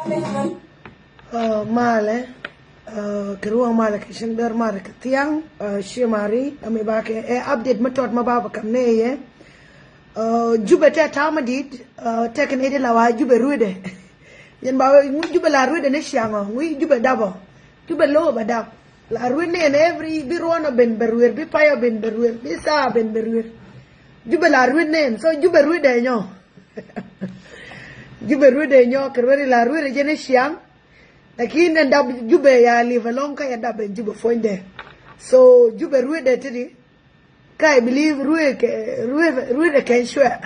Male keruang male kishin ber mare ketiang shimari ame ba ke update matot mababa kamne ye jube te tamadid teken ede lawa jube rude yen ba jube la rude ne shango wi jube dabo jube lo ba dab la rude ne every bi rona ben berwer bi payo ben berwer bi sa ben berwer jube la rude ne so jube rude nyo jube rude nyo kerweri la rude jene shang lakini ndab jube ya live long ka ya dab jube foinde so jube rude tidi I believe rude can share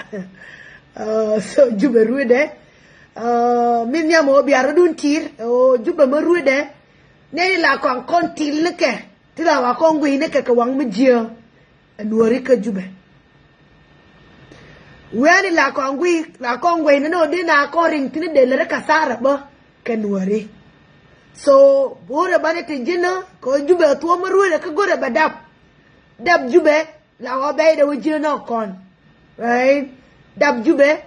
so jube rude min ya mo biara dun tir o jube mo rude ne la kon til ne ke ti la wa kon gwi ne ke ka wang mi jio Nueri ka jube wani la kon gwi ne no de na ko ring tin de le ka sara ba ke Nueri so bore bane te jina ko jube to mo rude ka gore ba dab jube la wa bay de wujje no kon right dab jube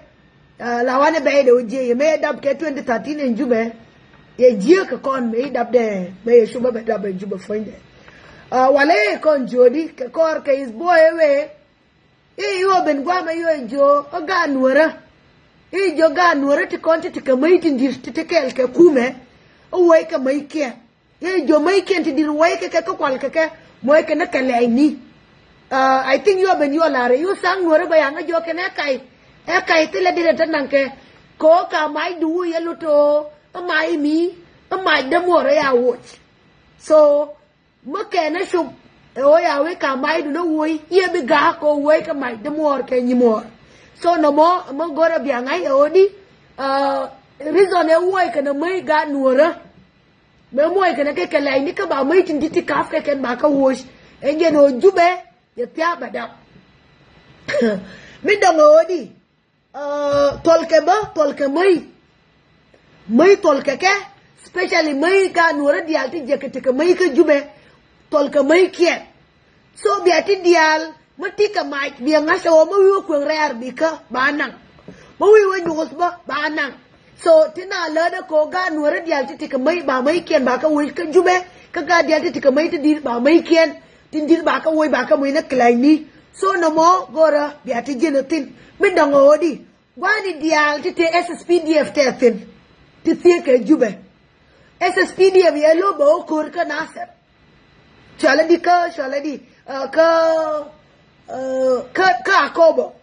la wa ne bay de wujje me dab ke 2013 en jube ye jie ka kon me dab de me shuba be dab jube foinde wale kon jodi ke kor ke is boy we yo ben gwa ma yo jo ga Nuera jo ga Nuera ti kon ti ka mai tin dir ti kel ke kume o wai ka mai ke jo mai ke ti dir wai ke ka kwal ke moy ke na ka le ni I think you ben yo lare you sang Nuera bayanga jo ke na kai ti le dire tan ke ko ka mai du ye luto mai mi mai de mo re ya watch so mo ke na shu o ya we ka mai du no woi ye bi ga ko woi ka mai de mo ke ni mo so no mo gora bayanga e odi reason e woi ke na mai ga Nuera me mo ke na ke le ni ka ba mai tin ti ka fe ke ba ka watch e je no jube ya pia badap mi dongo odi tolke mai tolke ke especially mai ka Nuera Diaal ti jekete ke mai ka jube tolke mai ke so biati Diaal mati ka mai bi ngaso mo wi ko rear bi ka banang mo wi wa nyos ba banang so tina lada ko ga Nuera Diaal ti ka mai ba mai ken ba ka wi ka jube ka ga Diaal ti ka mai ti dir ba mai ken tindir ba ka woi ba ka mo na klaini so no mo gora biati genotin mi dongo odi gwani Diaal ti te SSPDF tetin ti tie ke jube SSPDF ye lo bo kor ka nasar chala di ka akobo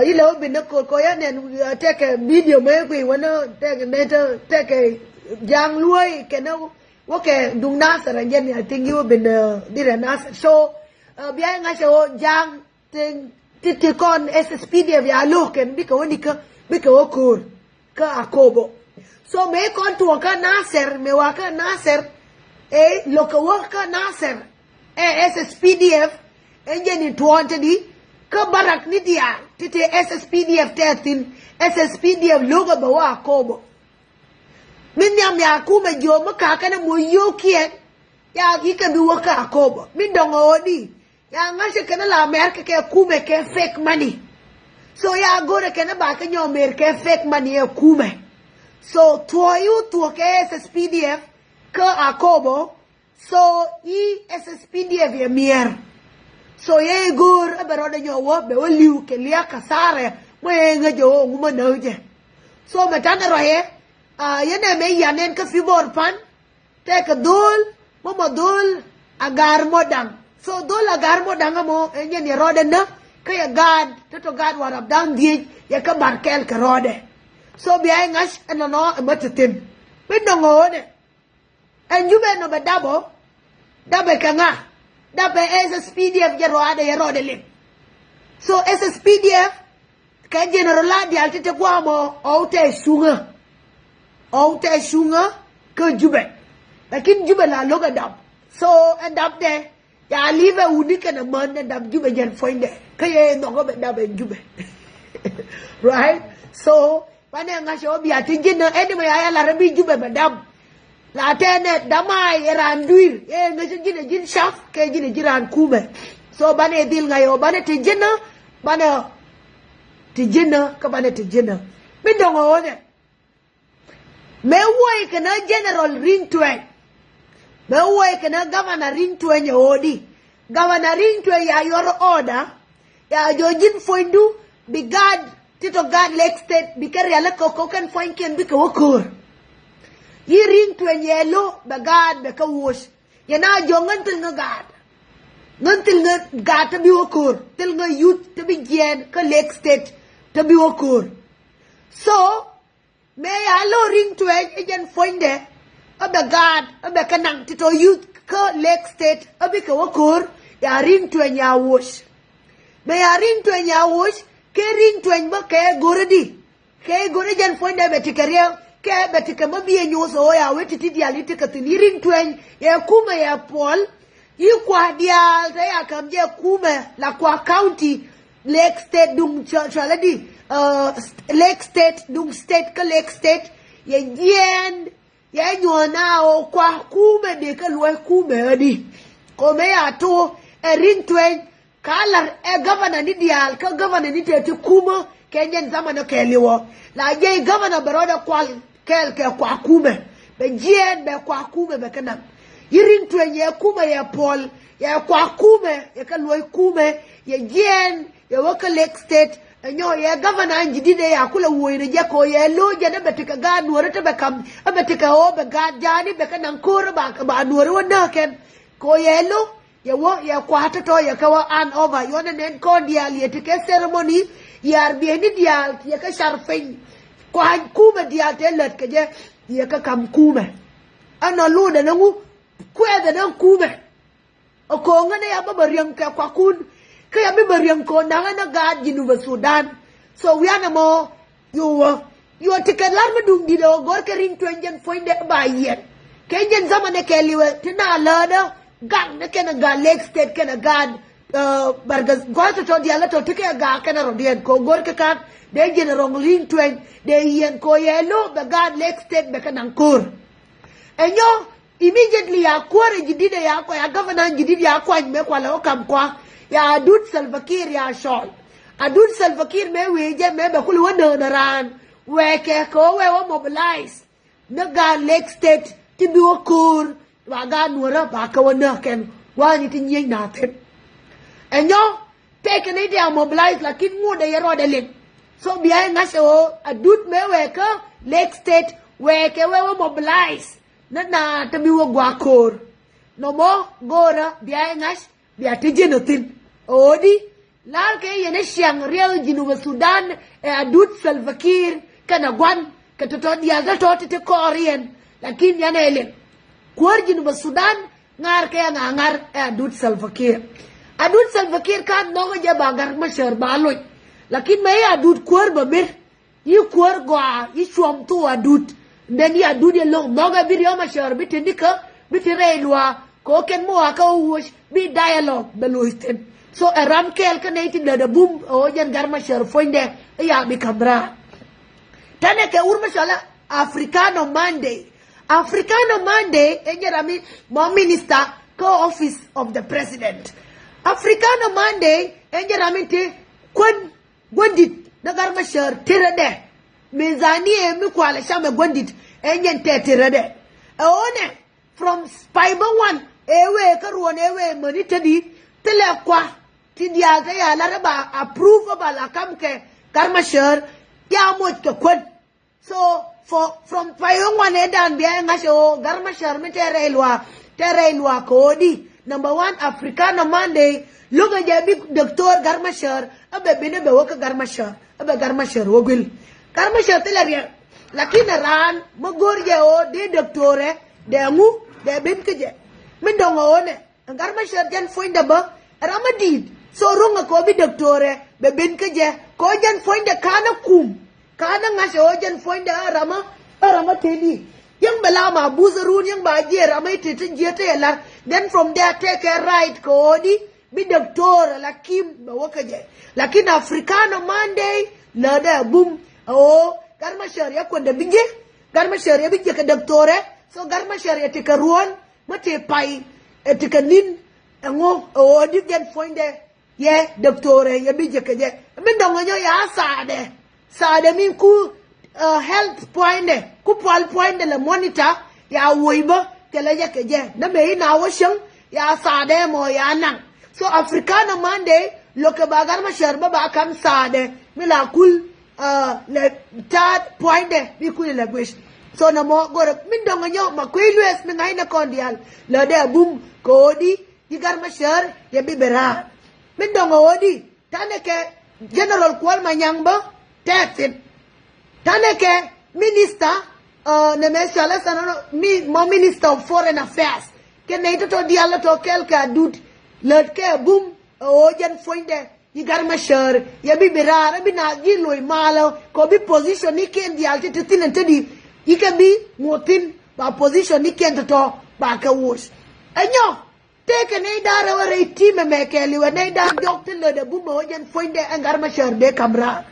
ilo bin ko ya ne take video me kwi wana take jang luoi ke no okay dung nasar again I think you been dire nasar so biya nga so jang ti kon SSPD ya loken biko ni ka biko kur ka akobo so me kon tu ka nasar me wa ka nasar loko wa ka nasar SSPDF engine tuonte di ka barak ni dia ti SSPDF tetin SSPDF logo ba wa akobo min yam ya kuma jo maka kana mo yokien ya gika bi waka akobo min dongo odi ya ngashe kana la America ke kume ke fake money so ya gore kana ba ka nyo America fake money e kume so to ke SSPDF ka akobo so SSPDF ya mier so ye gor abaroda nyo wo be liu ke lia kasare mo nga jo nguma noje so matana rohe yene me yanen ka fibor pan te ka dol mo dol agar modang so dol agar modang mo enyen ye rode na ka ya gad to gad warab dan die ya ka barkel ka rode so bi ay ngash no matatin mi dongo ne en jube no be dabe ka nga dabe SSPDF je rode lim so SSPDF ka general Diaal te kwa mo o te shunga ke jube lakin jube la loga dab so and up there ya live unika na man and dab jube jan foinde kaye no go be dab jube right so pane nga sho bi atinjina edema ya la rabi jube be dab la tene damai randuir nga jine shaf ke jine jiran kube so bane dil nga yo bane tijina ka bane tijina bindongo one me woi kana general ring twen me woi kana governor ring twen yodi governor ring twen ya your order ya jojin foindu bigad tito gad Lake State bikari ala ko kan foin ken bika wokur yi ring twen yelo bagad beka wush yana jongan til ngad ngan til ngad tabi wokur til nga youth tabi Yiɛn ka Lake State tabi wokur so me allo ring twen ejen foinde abe gad abe kanang tito youth ka Lake State abi ka wokur ya ring twen ya wush me ya ring twen ya wush ke ring twen ba ke goradi ke gore jen foinde be tikaria ke be tikama biye nyoso ya wetiti Diaal tikatini ring twen ya kuma ya Paul yi kwa Diaal ta ya kamje kuma la kwa county Lake State dung chaladi Lake State dung state ka Lake State ya Yiɛn ya nyona o kwa kuma de ka luai kuma di ko me ya to ring twen kala governor ni Diaal ka governor ni te kuma kenyen zamana keliwo la je governor baroda kwal kel ke kwa kuma be Yiɛn be kwa kuma be kana yiring twen ye kuma ya Paul ya kwa kuma ya ka luai kuma ya Yiɛn ya waka Lake State enyo ya governor njidide ya kula woyne je ko ye lo je na betika ga nuore te be kam betika o be ga jani be kana nkor ba nuore wona ken ko ye lo ya wo ya kwa to ya ka wa an over yona nen ko Diaal ye te ke ceremony yar bi ni Diaal ya ka sharfin kwa kuma Diaal te let ke je ya ka kam kuma ana lu da nangu kwa da nan kuma o ko ngana ya ba riang ka kwa kun ka ya ba riang ko na ga jinu ba Sudan so we are mo you te ke lar ma dum di do gor ke ring twen jen foinde ba Yiɛn ke jen zamane ke liwe tina la da gang na kena ga Lake State kena ga bargas gor to Diaal to tike ga kena rodien ko gor ke kan de jen rong ring twen de Yiɛn ko yelo ba ga Lake State be kana kur enyo immediately ya kware jidide ya kwa ya governor jidide ya kwa me kwa la okam kwa ya adut Salva Kiir ya shol adut Salva Kiir me weje me be kulu wona naran weke ko we wo mobilize na ga Lake State ti bi wokur wa ga nuora ba ka wona ken wa ni ti nyi na te enyo take ni dia mobilize lakin mu de yero de len so biya nga so adut me weke Lake State weke we wo mobilize na tabi wo gwakor no mo gora biya ngas biya tijenotin odi lar ke yene siang real jinu Sudan adut Salva Kiir kana gwan ka to Diaal to te korien lakin yana ele kwar jinu Sudan ngar ke ngar adut Salva Kiir kan no je bagar masher baloy lakin me adut kwar ba ber yi kwar gwa yi chom to adut then ya dudi long noga video ma shar bitindika bitirelwa ko ken mo aka wush bi dialogue beloisten so ram kel kanati da bum o jan garma shar fonde ya bi kamra tane ke urma shala Africano Monday enjerami mo minister co office of the president Africano Monday enjerami te kon gondit da garma shar tirade mizani mi kwala shame gondit enyen tetirade one from spyba one ewe karuon ewe mani tadi tele kwa ti Diaal ta ya laraba approve bala kamke karmashar ya mot ke kon so from payong one edan biya ngasho garmashar mi terelwa kodi number 1 Africano Monday luga jabi doctor garmashar abe bine be woka garmashar wogil garmashar telaria lakini ran magorje o de doctore de ngu de bin keje min dongo one garmashar jan foinde ba ramadid so runga ko bi doctore be bin keje ko jan foinde kana ngasho jan foinde rama tedi yang belama buzurun yang baje ramai titin jete yala then from there take a right ko di bi doctor lakim ba wakaje lakini Africano Monday lada boom o garma sharia ko da bije garma sharia bije ka doctore so garma sharia te ka ruon mate pai te ka nin ngo o di gen fonde ye doctore ya bije ka je min dongo ya sade min ku health point de ku point de le monitor ya woiba ke le ke je na me na wo shang ya sa de mo ya nang so africana mande lo ke bagar ma sharba ba kam sa de mila kul le third point de bi kul le gwish so na mo go min donga nyo ma kwi lues mi ngai na kondial le de bum ko di gar ma shar ya bi bera min donga odi tane ke general kwal manyang ba tetit tane ke minister ne me shala sana mo minister of foreign affairs ke ne to dial to kelka dut le ke bum o jen foinde gar ma shar ya bi bera bi na gi loy malo ko bi position ni ken dial te tin tedi ike bi motin ba position ni ken to ba ka wos enyo teke ne dara wara time me keli wa ne da doctor le de bum o jen foinde gar ma shar de kamra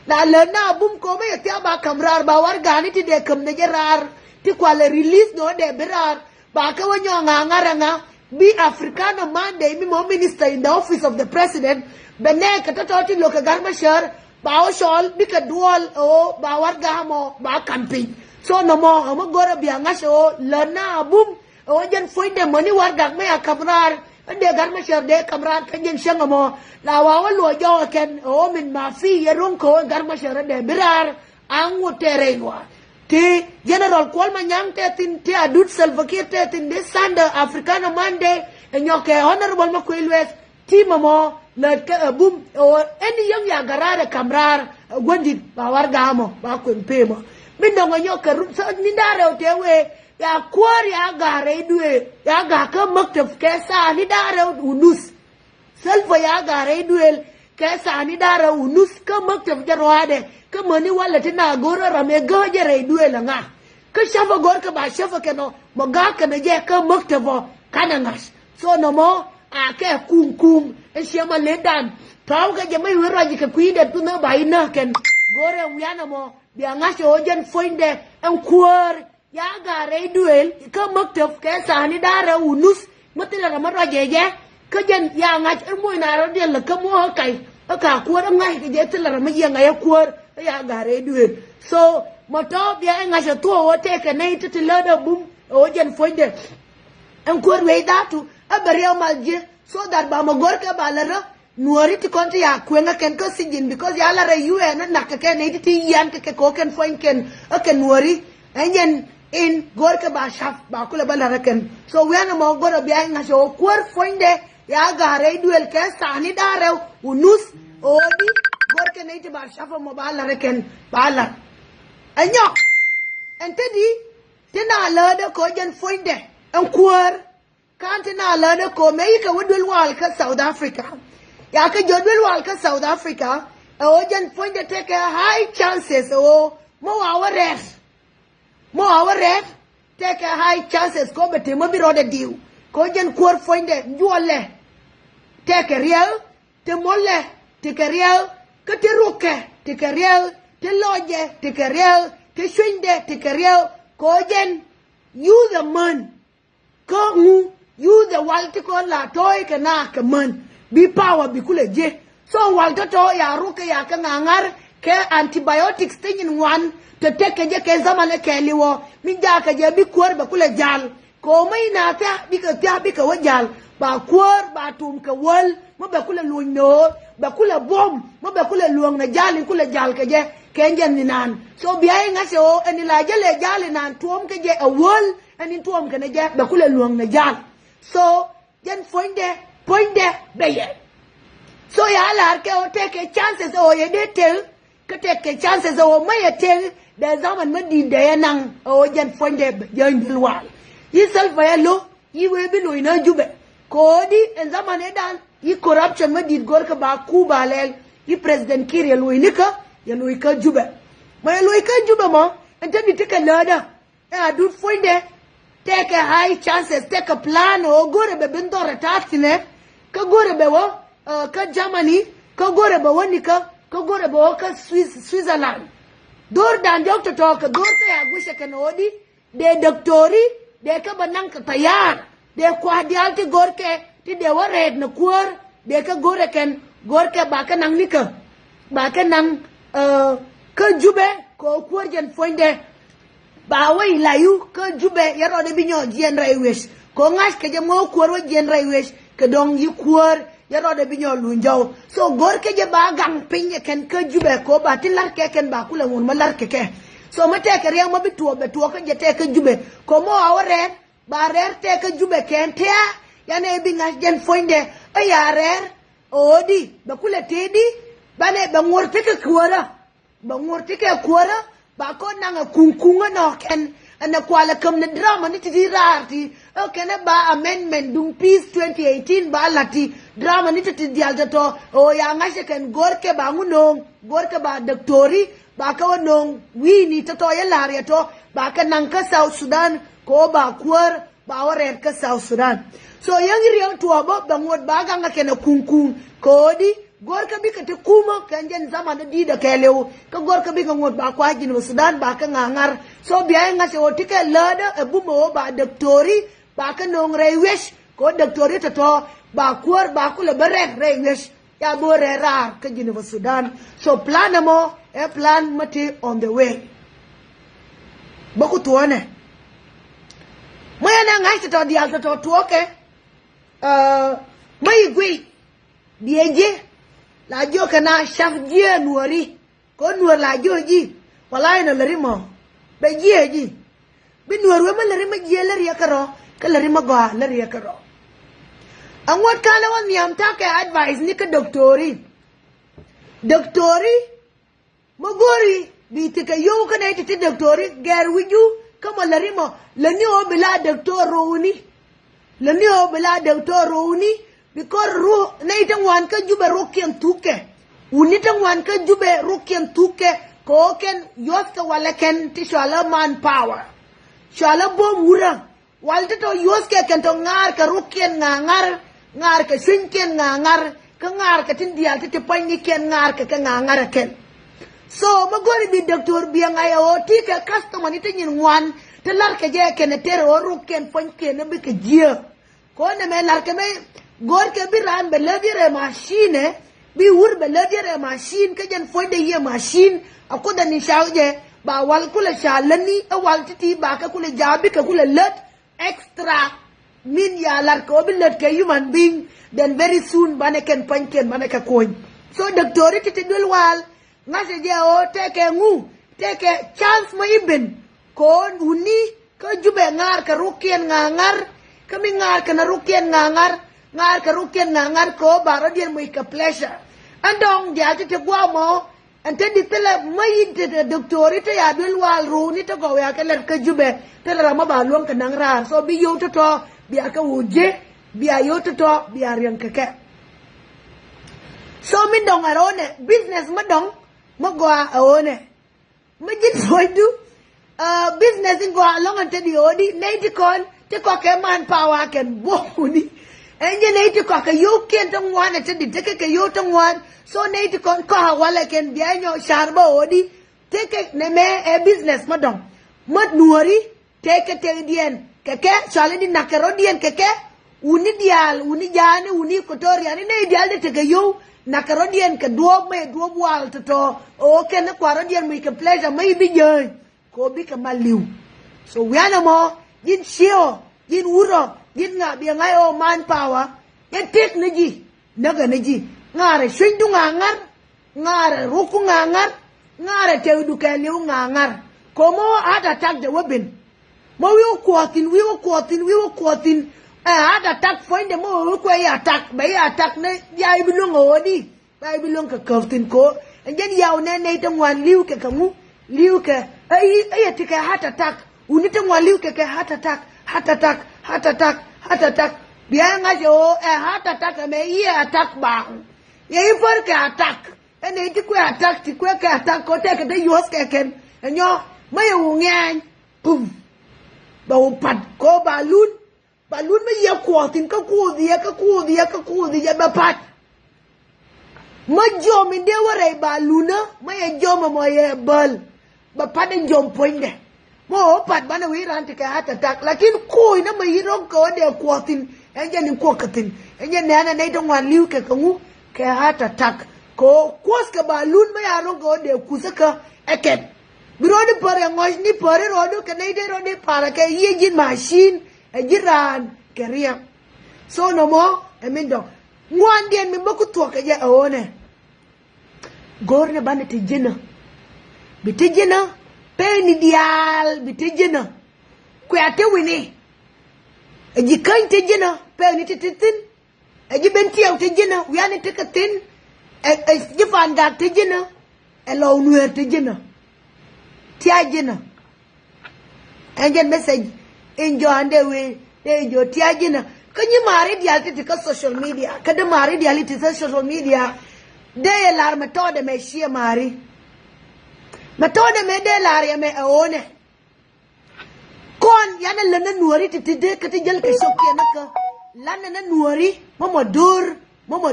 na le na bum ko me ya ba kamrar ba war gani ti de kam ne jarar ti kwale release no de berar ba ka wanyo nga bi africano mande mi mo minister in the office of the president bene ka to ti lo ka garma shar ba o shol bi ka dual o ba war ga mo ba campaign so no mo gora bi anga so le na bum o jen foinde moni war ga me ya kamrar de garma shar de kamrar ka jen shanga mo la wa lo jo ken o min ma fi yerun ko garma shar de birar angu terengwa ti general kwal manyang te tin ti adut salvakir te tin de sanda africana mande enyoke honorable makwilwes ti mamo le ka bum o eni yang ya garare kamrar gondi ba war gamo ba ko pemo min dongo nyoke so ni dare te we ya kwar ya gare duwe ya ga ka maktaf ke sa ni dare unus salva ya gare duwe ke sa ni dare unus ka maktaf jarwade ka mani wala tina gora rame gajere duwe la nga ka shafa gor ka ba shafa ke no mo ga ka na je ka maktafo kana ngas so no mo a ke kum e shema ledan taw ga je mai wero ji ka kuide tu na ba ina ken gore wiana mo bi anga se ojen foinde en kuor ya ga re duel ka maktaf ke sani dara unus matila ra maro je ka jen ya nga mo na ro de la ka mo kai ka kuor ngai ke je tila ra ma ye ngai kuor ya ga re duel so moto bi anga se to o te ke nei titila da bum ojen foinde en kuor we datu abaria malje so that ba magor ka balara nueri ti konti ya kwenga ken ko sijin because ya la re UN na ka ken ti Yiɛn ke ko ken foin ken ken nueri enyen in gor ka ba shaf ba kula balara ken so we na mo gor bi ay nga so kwor foinde ya ga re duel ke sani dare unus odi gor ke nei ti ba shaf mo balara ken bala enyo entedi tina la de ko jen foinde en kwor kantina la de ko me ka wudul wal ka South Africa ya ka jodul wal ka South Africa o jen point take a high chances o mo our ref take a high chances ko bete mo biro de diu ko jen kwor foinde njole take real te molle take real ka te ruke take real te loje take real te swinde take real ko jen you the man ko mu you the walti ko la toy ke na ke man bi power bi kule je so walto to ya ruke ya ka ngangar ke antibiotics tin one to take je ke zamane ke liwo min ja ka je bi kwor ba kule jal ko mai na ta bi ka wajal ba kwor ba tum ka wol mo ba kule luno ba kule bom mo ba kule luong na jal kule jal ke je ke njen ni nan so bi ay ngase o eni la jale jal nan tuom ke je a wol eni tuom ke ne je ba kule luong na jal so jen poinde beye so ya la ke o take chances o ye de tel ke take chances o may tel da zaman madi de nan o jen poinde jen dilwal yi selfa yelo yi we bi lo ina jube ko di en zaman edan yi corruption madi gor ka ba ku balel yi president kir yelo inika yelo ka jube ma yelo ka jube mo ente di take lada e adu poinde take a high chances take a plan o gore be bindore tatine ka gore be wo ka Germany ka gore be wonika ka gore be wo ka Switzerland dor dan doctor to ka dor ta ya gushe kan odi de doctori de ka banang ka tayar de kwa dial ti gorke ti de wared na kur de ka gore ken gorke ba ka nang nika ba ka nang ka jube ko kuor jen fonde ba wai layu ka jube yaro de binyo jen raiwesh ko ngash ke jamo kuor jen raiwesh ke dong yi kuor yaro de binyo lunjaw so gor ke je ba gang pinye ken ka jube ko ba tilar ke ken ba kula ngun malar ke so mate ke riang ma bituo betuo ka je te ka jube ko mo awre ba rer te ka jube ken te yana bi ngash jen fonde ayarer odi ba kula tedi bane ba ngorte ke kuora ba ngorte ke kuora ba ko nanga kunkunga no ken ana kwala kam na drama ni ti rarti o ken ba amendment dung peace 2018 ba lati drama ni ti dial to o ya ngashe ken gorke ba ngunong gorke ba doktori ba ka wonong wi ni to ya laria to ba ka nang ka South Sudan ko ba kuor ba warer ka South Sudan so yang riang tuwa ba ngot ba ganga ken kunkung kodi gorka bi ka te kuma kanjen zaman di da kelew ka gorka bi ka ngot ba kwa jinu Sudan ba ka ngangar so biya nga se otike lada e bumo ba doktori ba ka nong rewesh ko doktori to ba kuor ba kula bare rewesh ya bo rar ka jinu Sudan so plan mo e plan mate on the way ba ku tuone moya na ngai to Diaal to tuoke mai gui bieje la jo kana chef je Nueri ko Nuer la jo ji wala ina larimo be je ji bi Nueri ma larimo je lari yakaro ka larimo go lari yakaro anwat kala wan yam ta ka advice ni ka doktori magori bi te ka yo kana ite doktori ger wiju kama larimo lani o bila doktoro uni because ru na itang wan ka jube rokian tuke unitang wan ka jube rokian tuke ko ken yos ka wala ken ti shala man power shala bom wura walta to yos ke ken to ngar ka rokian ngar ka sinken ngar ka tin Diaal ti pani ken ngar ka ngar ken so magori bi doctor bi ngai o ti ka customer ni tin wan te lar ka je ken ter o rokian pon ken bi ka jia ko ne me lar ka me gor ke bi ran be lediere machine bi wur be lediere machine ke jen foi de ye machine akoda ni shauje ba wal kula shalani e wal titi ba ka kula jabi ka kula let extra min ya lar ko bi let ke human being then very soon baneken panken baneka coin so doctor titi dul wal ngase je o teke chance mo ibn ko uni ko jube ngar ka rukien ngar kami ngar ka na rukien ngar ka rukien ngar ko baro dia mo ka pleasure andong dia te gwa mo ante ditela mai de doktori te ya dul wal ru ni to go ya ka ler ka jube te la ma ba luong ka nang rar so bi yo to bi aka wuje bi ayo to bi arian keke so min dong arone business ma dong ma gwa aone ma jit foidu business in gwa long ante di odi nei ti kon te ko ke man power ken bo ni enje nei ti ko ka yo ken tong wan ate di te ke yo tong wan so nei ti kon ko wala ken bianyo sharba odi te ke ne me e business ma dong mat Nueri te ke te dien keke chale di nakero dien keke uni Diaal uni jane uni kotoria ni nei Diaal de te yo nakero dien ke duob wal to o ken kwaro dien mi ke pleasure mai bi je ko bi ka maliu so wiana mo yin shio yin wuro yin nga bi ngai o man power ye tek ne ji naga ne ji ngare shindu ngar ngare ruku ngar ngare teudu ka liu ngar komo ada tag de webin mo wi ko ada tag foinde mo ko ya tag ba ya tag ne ya bilong odi ba bilong ka kaftin ko ngen yaw ne tang wan liu ke kamu liu ke ay tika hata tag unita ngwa liu ke hata tag biya nga jo hata tag me ye attack ba ye for ke attack ene ti ko attack ti ko ke attack ko te ke de yos ke ken enyo may ungan pum ba upat ko balun me ye ko tin ka ku dia ba pat ma jo mi de wore baluna may jo mo ye bal ba pat en jom poinde mo pat bana wi ran ti ka hata tak lakin ko ina mai ron ko de ko tin enje ni ko katin enje nana nei to wan liu ke kangu ke hata tak ko kos ka balun ma ya ron ko de kusaka eket birodi pare ngosh ni pare rodu kanai rodi para ke ye jin machine e jiran keria so no mo emindo ngwan dien mi boku to ke je one gorne bane te jina bitijina peni dial bitijina kwate wini eji kan te jina peni titin eji bentiaw te jina wiani te katin ji fanda te jina elo nuer te jina tia jina engen message enjo ande we enjo tia jina kanyi mari dial te ka social media kada mari dial te social media de lar metode me shia mari metode me de lar ya me one kon yana lana nuori titide kati jal ke shokke naka lana na nuori mama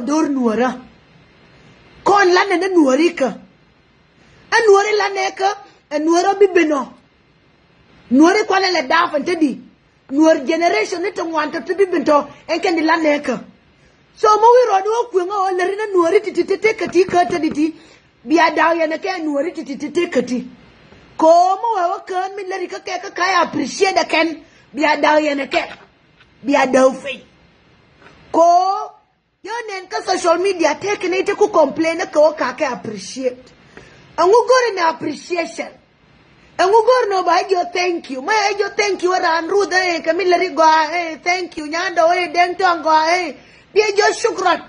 dor nuora kon lana na nuori ka anuori lana ka anuora bibeno nuori kwala le dafan tedi nuor generation ni to wanta to bibento enken di lana ka so mo wi rodo ku ngo le na nuori titite kati ka tedi biya daw yana ke nuori titite kati como wa kan mi lari ka kaya appreciate da ken biya daw yana ke biya daw fe ko yo nen ka social media take ne te ku complain ka ka appreciate angu gore na appreciation angu gore no ba jo thank you ma jo thank you ran ru da ka mi lari go thank you nyanda o den to go biya jo shukran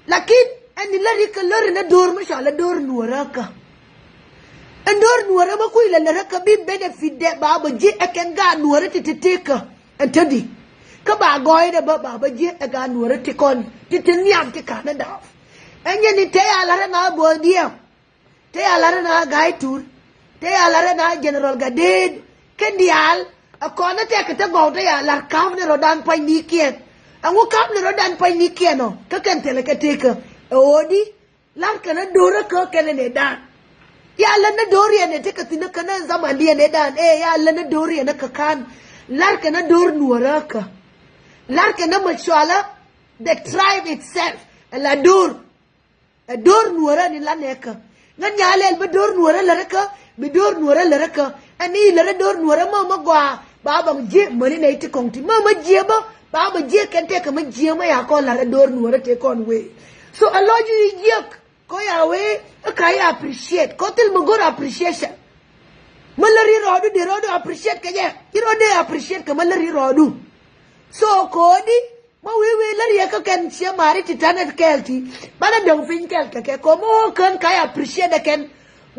lakin ani lari ka lari na dor ma sha Allah dor nuara ka andor nuara ba ku ila la ka bi benefit de ba ba ji ekenga nuara titeka entadi ka ba goy de ba ba ji ega nuara tikon titin yam ti kana da enya ni te ala na bo dia te ala na gai tur te ala na general gaded ken dial akona te ka go te ala kam ne rodan pa ni kien angu kam ne rodan pa ni kien no ka ken tele ka teka odi lar kana dora ka ken ne da ya lana doriya ne take tina kana zaman dia ne dan ya lana doriya na kakan lar kana dor nuara ka lar kana machala the tribe itself la dor nuara ni lana ka ngan yale ba dor nuara la ka bi dor nuara la ka ani la dor nuara ma gwa baba je mari ne ti konti ma je ba baba je kan te ka ma je ma ya ko la dor nuara te kon we so aloju yek ko ya we kaya appreciate ko til mo gor appreciation malari rodu de rodu appreciate ka je rodu appreciate ka malari rodu so ko di ma we lari ka kan sia mari titana kelti bana dong fin kel ke ko mo kan kaya appreciate ken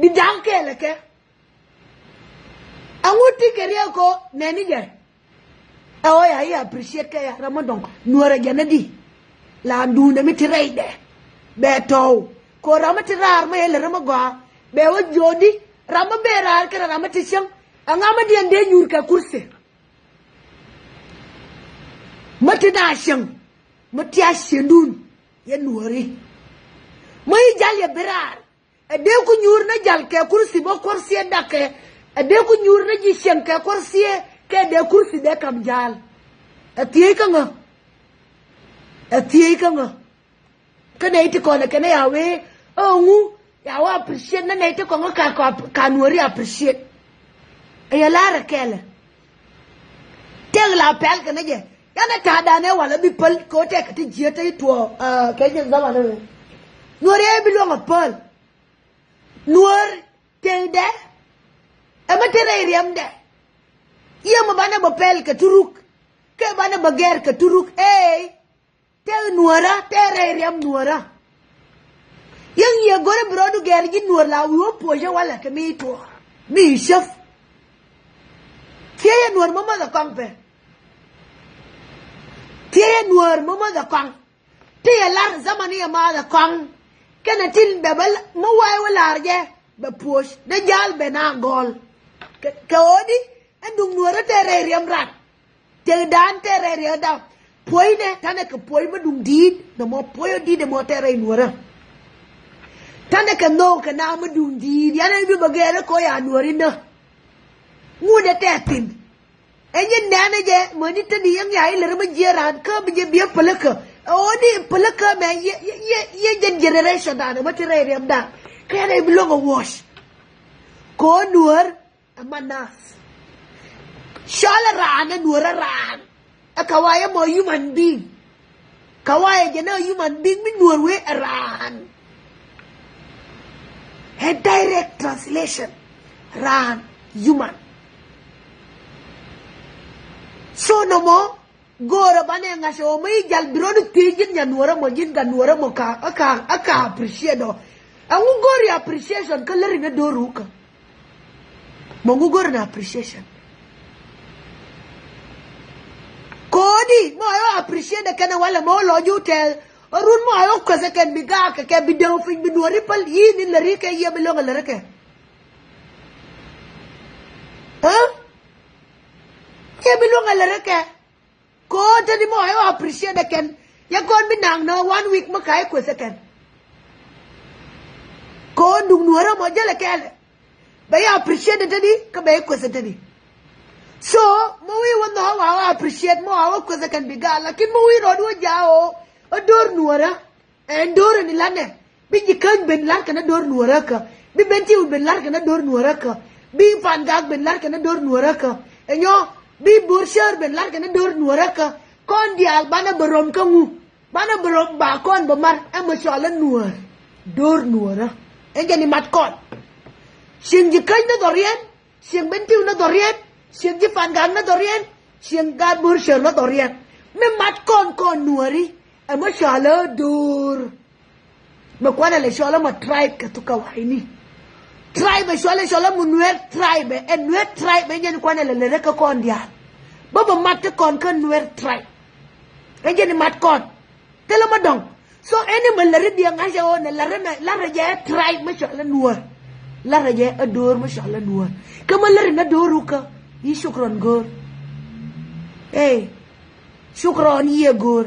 di dang kel ke anguti keria ko neni je o ya appreciate ka ya ramadon nuara janadi la nduna mi tireide beto ko ramati rar ma ele rama gwa be wo jodi rama be rar kara rama tisham angama di ande nyur ka kurse mati na sham mati ashendun ye nuori mai jal ya berar ade ku nyur na jal ke kursi bo kursi ndake ade ku nyur na ji shem ke kursi ke de kursi de kam jal atiye kanga kana iti kona kana yawe ongu yawa appreciate na iti konga ka nuori appreciate ya lara kele tegla pel kana je yana tada ne wala bi pal ko te ka ti jeta ito kenya zama ne nuori e bi longa pal nuori tende e matere riam de iya mo bana ba pel ka turuk ke bana ba ger ka turuk te nuara tere riam nuara yang ye gore brodu gergi nuar la wo poje wala ke mi to mi chef tie nuar mama da kampe tie nuar mama da kang tie lar zamani ya ma da kang kana til bebel mo way wala arje be posh de jal be na gol ke odi andung nuara tere riam rat te dan tere riam da poi ne tane ke poi ma dung di no mo poi di de mo tere nuara tane ke no ke na ma dung di yana bi bagere ko ya nuari na mu de tetin enye nane je mo ni tani yang ya ile ma jeran ka bi je bi pelaka o di pelaka me ye generation da ma tere riam da ke ne bi lo wash ko nuer manas shala ran nuer ran akawaya mo human being kawaya jena human being min nuer we ran a direct translation ran human so no mo gora bane nga so mai jal birodu tijin ya nuora mo jin ga nuora mo ka aka appreciate do angu gori appreciation ka lari na doruka mo ngu gori na appreciation kodi mo ayo appreciate kana wala mo lo jutel orun mo ayo ko se ken biga ka ke bidew fin bi nuori pal yi ni lari ke ye bi lo lari ke ha ye bi lo lari ke ko tadi mo ayo appreciate ken ya kon binang no 1 week mo kai ko second ko dung nuara mo jale kele ba ya appreciate tadi ka ba ko tadi so mo wi wando hawa appreciate mo hawa ko second biga lakin mo wi ro do jao ador nuara endor ni lane bi jikan ben lar kana dor nuara ka bi benti ben lar kana dor nuara ka bi pangag ben lar kana dor nuara ka enyo bi burshar ben lar kana dor nuara ka kon dial bana berom ka ngu bana berom ba kon bamar emotional nuar dor nuara engeni mat kon sing jikan na dorien sing bentiu na dorien sing jifan gang na dorien sing ga burshar na dorien me mat kon nuari emotional dor me kwana le shola ma tribe ka to kawaini tribe shola munuer tribe and nuer tribe nyen kwana le ka kon dia baba mat kon kan nuer tribe nyen mat kon telo madong so animal la dia ngasha on la raja tribe ma shola nuer la raja ador ma shola nuer kama la na doruka yi shukran gor hey shukran ye gor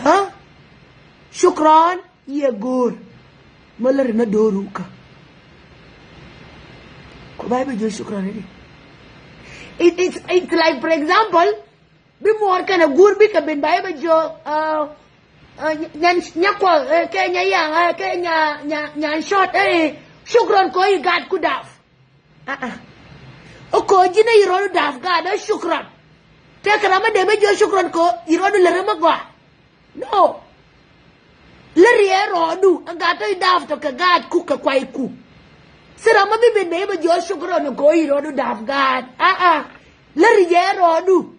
ha shukran ye gor malar na doruka ko bai be jo shukran ni it's like for example bi mo kana gur bi ka ben bai be jo nya ko ke nya yang ke nya short shukran ko i gad ku daf o ko jina iro daf gad shukran te kara ma de be jo shukran ko iro le ma gwa no Läär rodu angata idaf to kagad ku ka kwai ku sira ma bibi ne ba jo shukro no ko rodu daf gad Läär rodu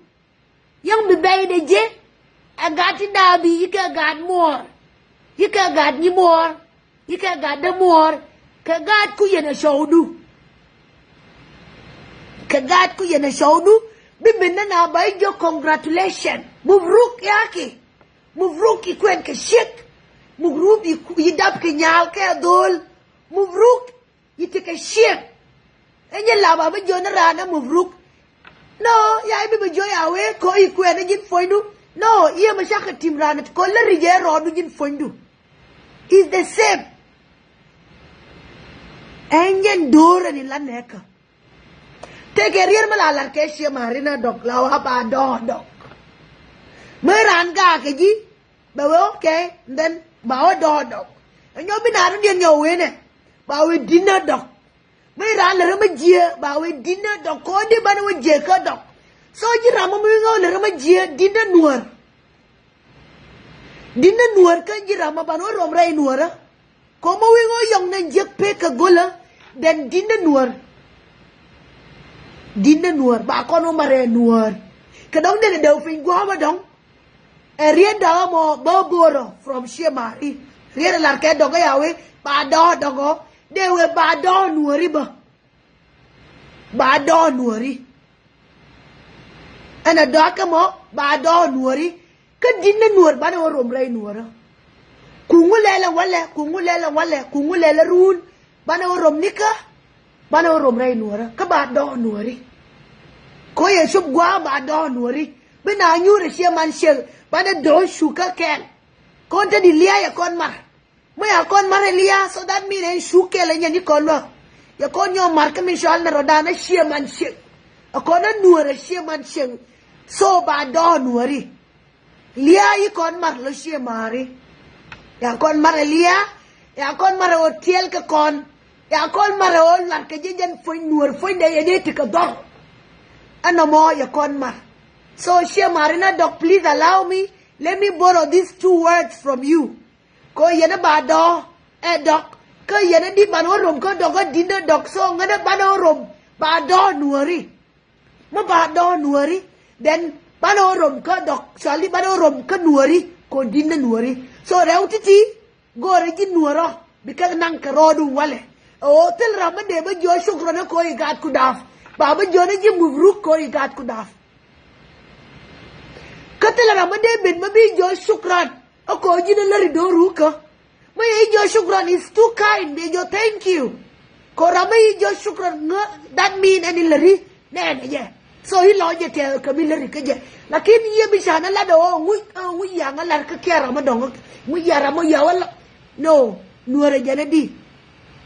yang bi bay de je agati dabi ika gad mor ika gad ni mor ika gad da mor kagad ku yana shaudu kagad ku yana shaudu bibi na bay jo congratulation mubruk yaki mubruk ikwen ka shik mubruk yidap ke nyal ke adol mubruk yitike shek enye laba be jona rana mubruk no ya bi be joya we ko ikwe na jin foindu no ye ma shaka tim rana ko le rije rodu jin foindu is the same enye dora ni laneka teke rier malalar ke she marina dok lawa ba dok meran ga ke ji ba okay then bawa dodok enyo binaru dia nyowe ne bawa dinner dok mai ran le rama jie bawa dinner dok ko di bana we je ka dok so ji rama mi ngo le rama jie dinner nuar ka ji rama bana rom rai nuara ko mo we ngo yong na je pe ka gola then dinner nuar ba ko no mare nuar ka dong de de fin gwa ba dong rien da mo boboro from shemari rien la ke dogo yawe ba do dogo de we ba do nuori ba do nuori ana do ka mo ba do nuori ka dinne nuor ba na rom rai nuora kungulela wale run ba na rom nika ba na rom rai nuora ka ba do nuori ko ye sub gwa ba do nuori bina nyure sheman shel bana do shuka ken konta di lia ya kon mar mo ya kon mar lia so that mean en shuke le nyani kon lo ya kon yo mar ka mi shal na rodana sheman shel akona nuore sheman shel so ba do nuori lia yi kon mar lo shemari ya kon mar lia ya kon mar hotel ka kon ya kon mara o lar ke jen foi nuor foi de yede ti ka dog ano mo ya kon mar so she marina dog please allow me let me borrow these 2 words from you ko yena ba do e dog ko yena di ban rom ko dog di na dog so ngana ban rom ba do nuori mo ba do nuori then ban rom ko dog sali ban rom ko nuori ko di na nuori so rewtiti gore ji nuoro because nang ka rodu wale o tel ramade ba jo shukran ko igat ku daf baba jone ji mubruk ko igat ku daf katel ramade ben ma bi jo shukran ko ji na lari do ruka ma yi jo shukran is too kind be jo thank you ko ramai jo shukran that mean any lari ne ye so hi lo je te ka bi lari ka je lakini ye bi shana la do ngu ya ngalar ka kera ma dong ngu ya ramo ya wala no nuore jana di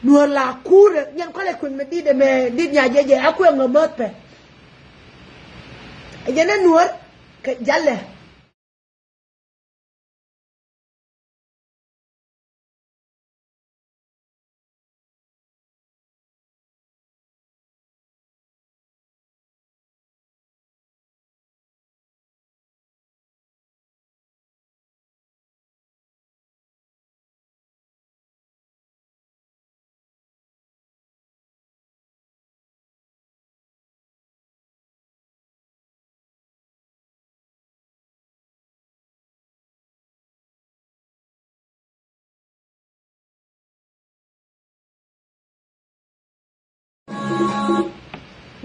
nuor la kure nyan kole kun me di de me di nya je aku ngamot pe jana nuor ka jalle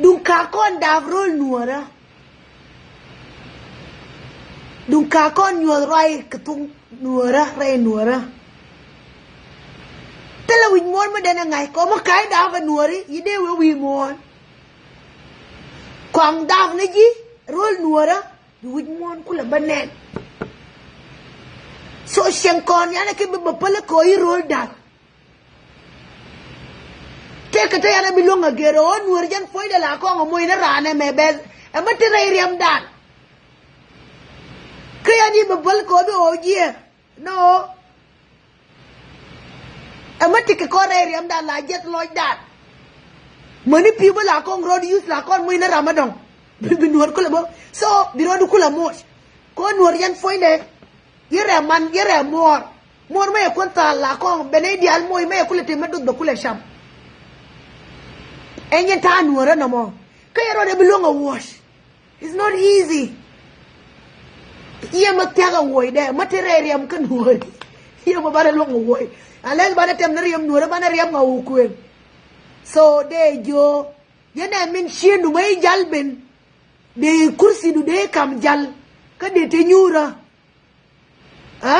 dung ka kon davrol nuora dung ka kon nyol rai ketung nuora rai nuora tela win mon ma dana ngai ko ma kai dav nuori yide we wi mon kwang dav ne ji rol nuora win mon kula banen so shen kon yana ke be pala ko yi rol dav kata yana bilonga gero nuor jan foi de la ko ngoy na rane me be amati rai riam dan kaya ni babal ko be oje no amati ke ko rai riam dan la jet loy dan mani pi ba la ko road use la ko moy na ramadan bi nuor ko la bo so bi rodu ko la mo ko nuor jan foi de yere man yere mor me ko ta la ko bene dial moy me ko le te meddo do ko le sham enye ta nuora no mo kaya de belong a wash it's not easy iya mataga woy de material am kan woy iya ma bare long woy alal bare tem na riyam nuora bana riyam nga ukwen so de jo yana min shendu may jalben de kursi du de kam jal ka de te nyura ha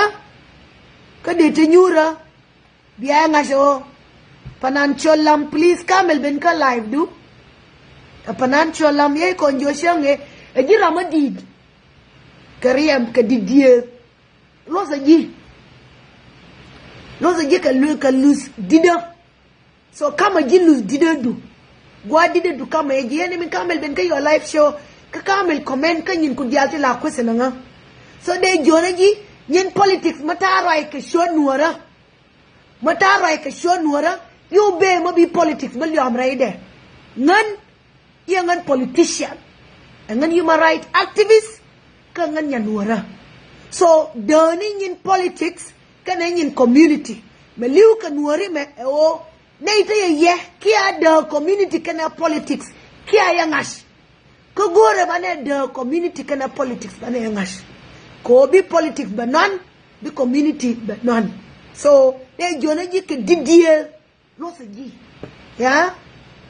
ka de te nyura biya nga so Panancholam, please Kamel ben ka live do. A panancholam ye konjo shange a jirama did. Kariam ka didier. Losa ji ka lose dida. So kama ji lose dida do. Gwa dida do kama ye ji min Kamel ben ka your live show. Ka Kamel comment ka nyin ku dialti la kwese nga. So de jona ji nyin politics matarai ka show nuara. Matarai ka show nuara. You be mo be politics mo liam raide ngan ngan politician ngan human right activist ka ngan nuora so doni in politics kan in community me liu kan nuori me o neite ye kia the community kana politics kia yangash ko gore bane the community kana politics bane yangash ko be politics banan be community banan so de jona ji ke didier losa ji ya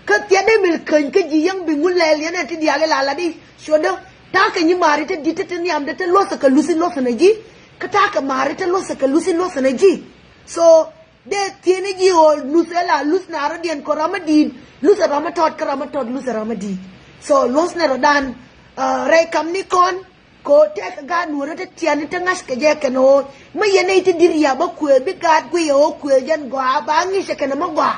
ka tiade mil kan ka ji yang bingul lel yana ti diale la di shodo ta ka ni mari te di te ni am de te losa ka lusin losa na ji ka ta ka mari te losa ka lusin losa na ji so de tiene ji o nusela lusna radian ko ramadin lusa ramatot ka ramatot lusa ramadin so losna rodan rai kam ni kon ko te ka ga nuora te tiani te ngas ke je ke no ma yene te diria ba ku bi ga ku yo ku jan gwa ba ngi se ke na ma gwa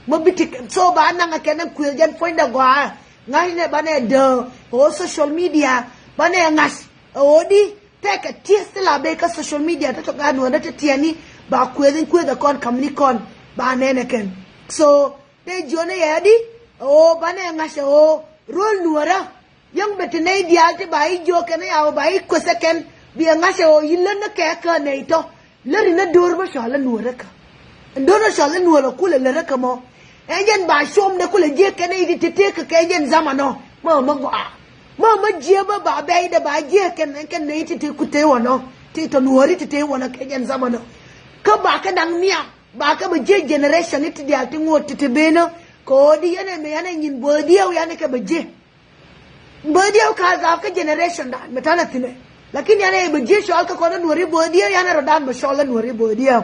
mo bitik so ba na nga ke na ku jan foi da gwa ngai ne ba ne de o social media ba ne ngas o di te ka tiest la be ka social media te to ga nuora te tiani ba ku da kon kam ni kon ba ne ne ken so de jone yadi o bane ngasha o rol nuara yang betene dial te bai jo kene ya bai ko seken bi ngasha o yilen na ke ka nei to lari na dor ba shala nuara ka ndona shala nuara kula lere ka mo ejen ba shom ne kula je kene idi tete ka ejen zamano mo ma je ba bai da ba je ken nei tete ku te wono ti to nuari tete wono ke ejen zamano ka ba ka dang nia ba ka ba je generation it dial ti ngot tete beno ko di yana me yana nyin bo diaw yana ka ba je Bodiau kaza ka generation da metana tine lakini yana ibeje shol ka kona nuari bodiau yana rodan ba shol nuari bodiau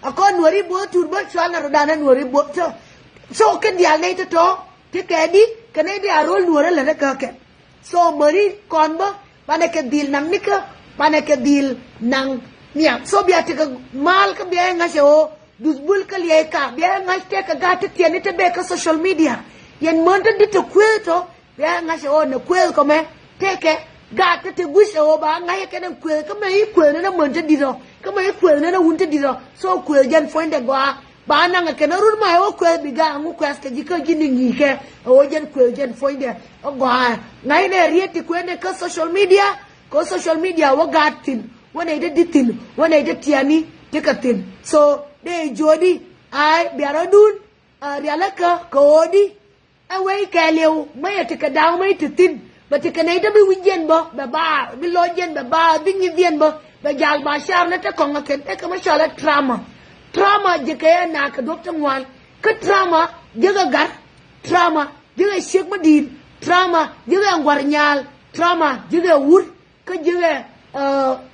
akon nuari bo turba shol na rodan nuari bo so ken dia nei to te kedi kene dia rol nuara la ka ke so mari kon ba bane ke dil nang nika bane ke dil nang nia so bia te ka mal ka bia nga so dusbul ka liye ka bia nga te ka ga te tiene te be ka social media yen monta dit to kweto ya ngashe o na kwel ko me teke ga te gushe o ba ngai ke na kwel ko me kwel na mon te diro ko me kwel na wun te diro so kwel jan fonde gwa ba na ke na rur ma o kwel bi ga ngu kwes ke jiko gini ngi ke o jan kwel jan fonde o gwa ngai ne rieti kwene ka social media wo gatin wona ide ditin wona ide tiani tikatin so de jodi ai biaro dun rialaka ko odi away kaliu may tika daw may titin but tika na ida bi wijen bo ba bi lojen ba bi ngivien bo ba jal ba shar na ta konga ken te ka mashala trauma je kaya na ka dokta ngwal ka trauma jaga gar trauma jaga shek madin trauma jaga ngwarnyal trauma jaga wur ka jaga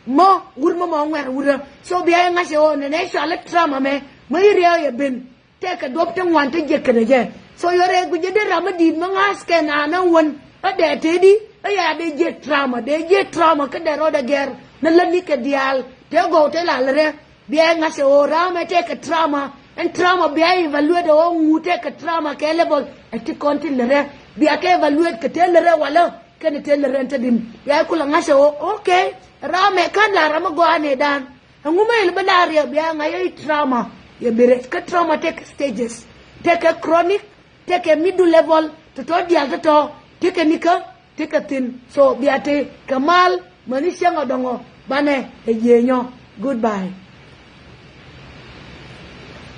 mo wur mo ngwer wur so bi ay ngase o ne shala trauma me may riya ya ben te ka dokta ngwan te je kana je so yore guje de ramadin mangas ke na na won ade tedi ya de je trauma ka de roda ger na lani ke dial te go te la lere bi ngase o rama te ka trauma en trauma bi ay evaluate o ngute ka trauma ke level ati konti lere bi ake evaluate ke te lere wala ke ne te lere entadim ya kula ngase o okay rama kan la rama go ane dan nguma il badaria bi ngai trauma ya bere ka trauma take stages take a chronic take a middle level to dia to take a nika take a thin so biate kamal manisha ngodongo bane ejenyo goodbye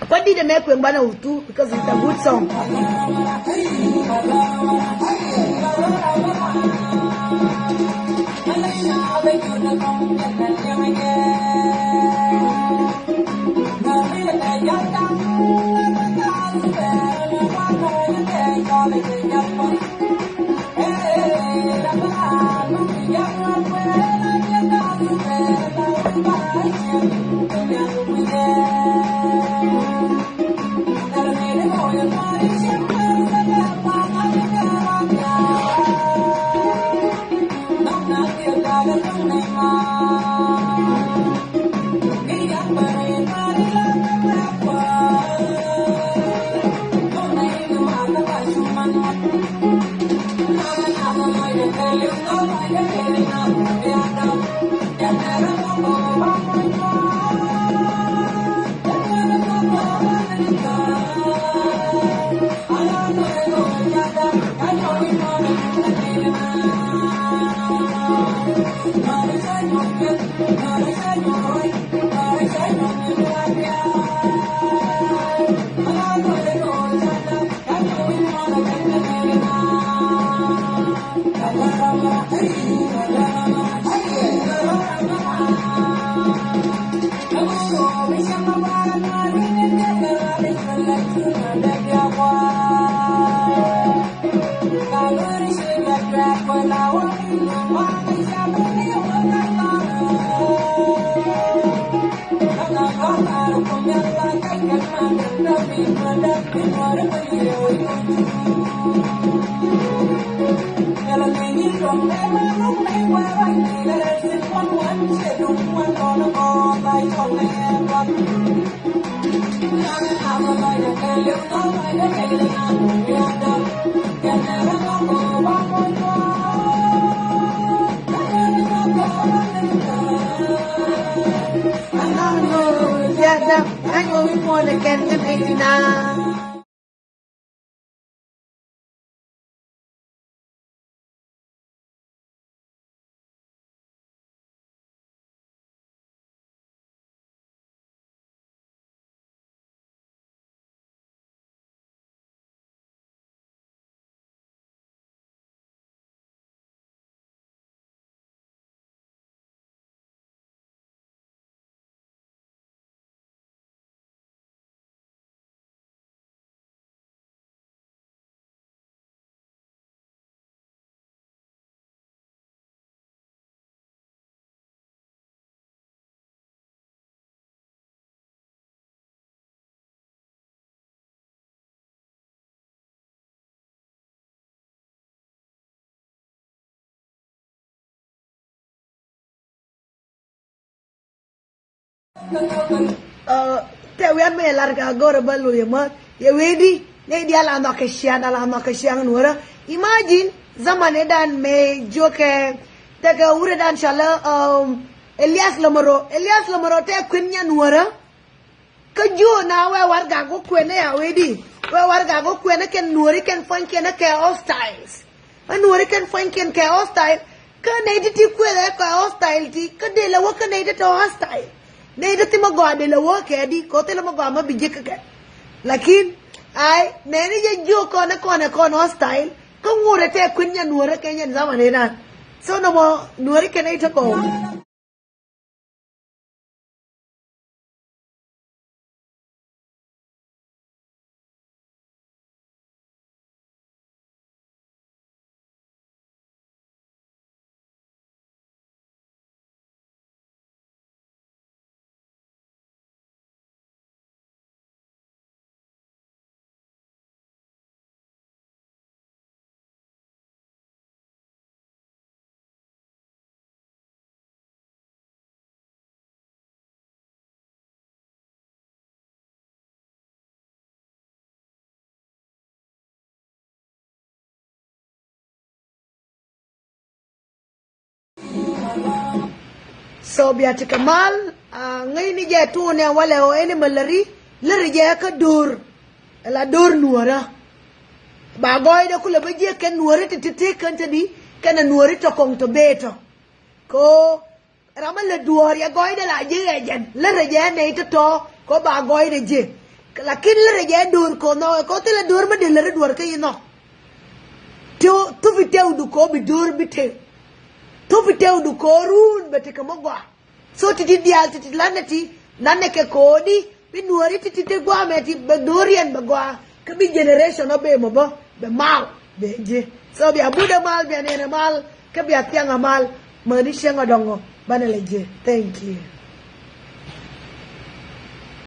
what did they make when bana utu because it's a good song I know, yeah, I know we want to get the baby now. te wian me larga agora balu ya mat ya wedi ne dia la no ke siang nuara imagine zaman edan me joke te ga ure dan shala Elias Lamaro te kunya nuara ka jo na we warga go kwene ya wedi we warga go kwene ken nuari ken fon ken ke hostiles nuari ken fon ken ke hostile ka ne ti kwele ka hostile ti ka de la wa ka ne to hostile ne ti mo go de la wa ke di ko te la mo go ma bije ka lakin ai ne ni je jo ko na hostile ka ngure te kunya nuara ke nyen zaman edan so no mo nuari ken ai to ko so biya ti kamal ngai ni je tu ne wala o ene malari lari je ka dur la dur nuara ba goy de kula ba je ken nuara ti kan ta di kana nuara to kong to beto ko rama la duor ya goy de la je jen lari je ne to ko ba goy de je lakin lari je dur ko no ko te la dur ma de lari dur ka yino tu viteu du ko bi dur bite tu piteu du korun bete kamogwa so titi dial titi lanne ke kodi bi nuari titi te gwa me ti be dorian be gwa ke bi generation obe mo bo be mal be je so bi abuda mal bi ane mal ke bi atianga mal mani shenga dongo banale je thank you